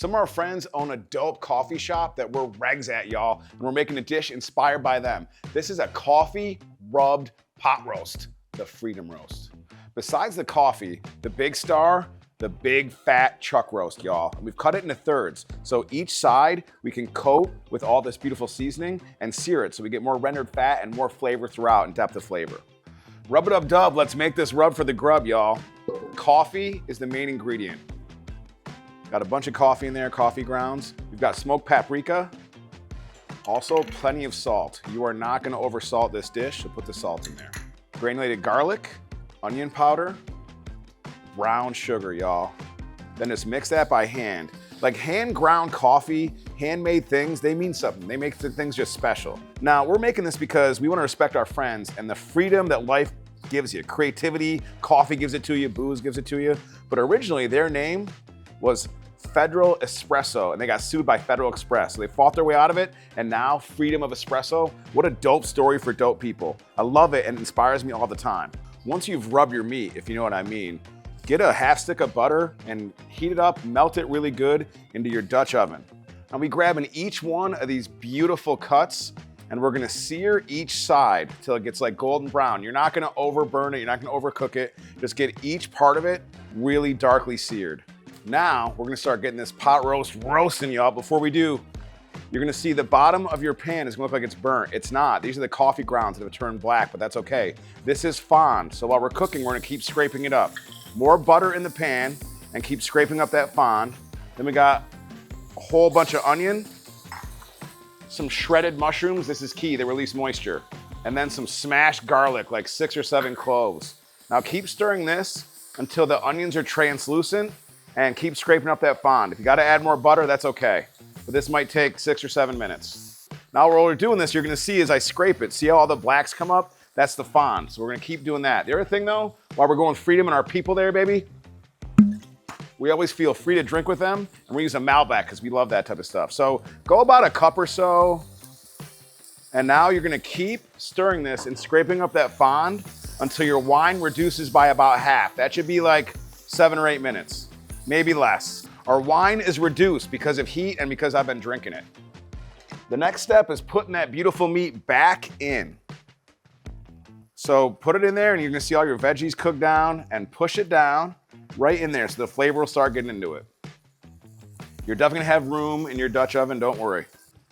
Some of our friends own a dope coffee shop that we're regs at, y'all, and we're making a dish inspired by them. This is a coffee rubbed pot roast, the Freedom Roast. Besides the coffee, the big star, the big fat chuck roast, y'all. We've cut it into thirds, so each side we can coat with all this beautiful seasoning and sear it so we get more rendered fat and more flavor throughout and depth of flavor. Rub it up dub, let's make this rub for the grub, y'all. Coffee is the main ingredient. Got a bunch of coffee in there, coffee grounds. We've got smoked paprika. Also, plenty of salt. You are not gonna over salt this dish, so put the salt in there. Granulated garlic, onion powder, brown sugar, y'all. Then just mix that by hand. Like hand ground coffee, handmade things, they mean something. They make the things just special. Now, we're making this because we wanna respect our friends and the freedom that life gives you. Creativity, coffee gives it to you, booze gives it to you. But originally, their name was Federal Espresso, and they got sued by Federal Express. So they fought their way out of it, and now freedom of espresso. What a dope story for dope people. I love it and it inspires me all the time. Once you've rubbed your meat, if you know what I mean, get a half stick of butter and heat it up, melt it really good into your Dutch oven. Now we grabbing each one of these beautiful cuts and we're gonna sear each side till it gets like golden brown. You're not gonna overburn it, you're not gonna overcook it. Just get each part of it really darkly seared. Now, we're gonna start getting this pot roast roasting, y'all. Before we do, you're gonna see the bottom of your pan is gonna look like it's burnt. It's not. These are the coffee grounds that have turned black, but that's okay. This is fond, so while we're cooking, we're gonna keep scraping it up. More butter in the pan and keep scraping up that fond. Then we got a whole bunch of onion, some shredded mushrooms. This is key, they release moisture. And then some smashed garlic, like 6 or 7 cloves. Now keep stirring this until the onions are translucent and keep scraping up that fond. If you gotta add more butter, that's okay. But this might take 6 or 7 minutes. Now while we're doing this, you're gonna see as I scrape it, see how all the blacks come up? That's the fond, so we're gonna keep doing that. The other thing though, while we're going freedom and our people there, baby, we always feel free to drink with them, and we use a malbec because we love that type of stuff. So go about a cup or so, and now you're gonna keep stirring this and scraping up that fond until your wine reduces by about half. That should be like 7 or 8 minutes. Maybe less. Our wine is reduced because of heat and because I've been drinking it. The next step is putting that beautiful meat back in. So put it in there and you're gonna see all your veggies cook down and push it down right in there so the flavor will start getting into it. You're definitely gonna have room in your Dutch oven, don't worry.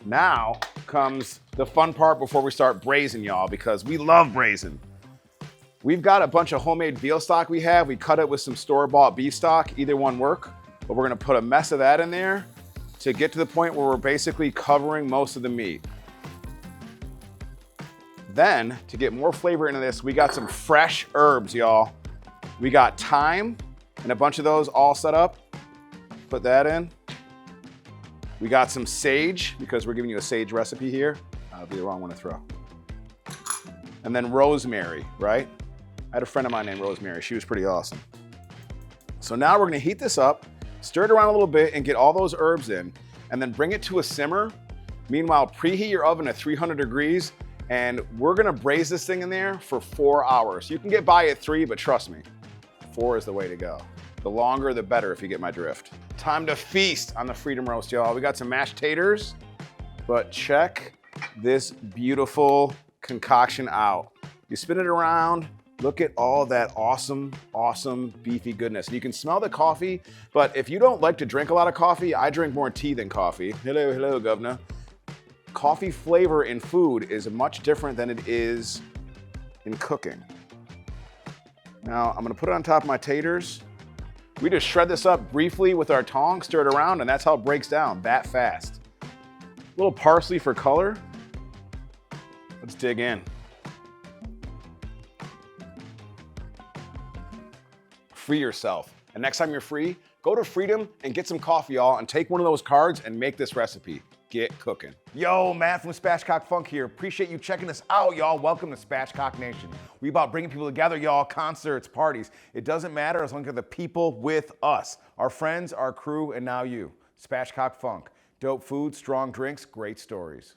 Now comes the fun part before we start braising, y'all, because we love braising. We've got a bunch of homemade veal stock we have. We cut it with some store-bought beef stock. Either one work, but we're gonna put a mess of that in there to get to the point where we're basically covering most of the meat. Then, to get more flavor into this, we got some fresh herbs, y'all. We got thyme and a bunch of those all set up. Put that in. We got some sage, because we're giving you a sage recipe here. That'll be the wrong one to throw. And then rosemary, right? I had a friend of mine named Rosemary. She was pretty awesome. So now we're gonna heat this up, stir it around a little bit and get all those herbs in, and then bring it to a simmer. Meanwhile, preheat your oven to 300 degrees, and we're gonna braise this thing in there for 4 hours. You can get by at 3, but trust me, 4 is the way to go. The longer, the better, if you get my drift. Time to feast on the Freedom Roast, y'all. We got some mashed taters, but check this beautiful concoction out. You spin it around, look at all that awesome, awesome beefy goodness. And you can smell the coffee, but if you don't like to drink a lot of coffee, I drink more tea than coffee. Hello, hello, governor. Coffee flavor in food is much different than it is in cooking. Now, I'm gonna put it on top of my taters. We just shred this up briefly with our tongs, stir it around, and that's how it breaks down, that fast. A little parsley for color. Let's dig in. Free yourself. And next time you're free, go to Freedom and get some coffee, y'all, and take one of those cards and make this recipe. Get cooking. Yo, Matt from Spatchcock Funk here. Appreciate you checking us out, y'all. Welcome to Spatchcock Nation. We about bringing people together, y'all. Concerts, parties. It doesn't matter as long as you're the people with us. Our friends, our crew, and now you. Spatchcock Funk. Dope food, strong drinks, great stories.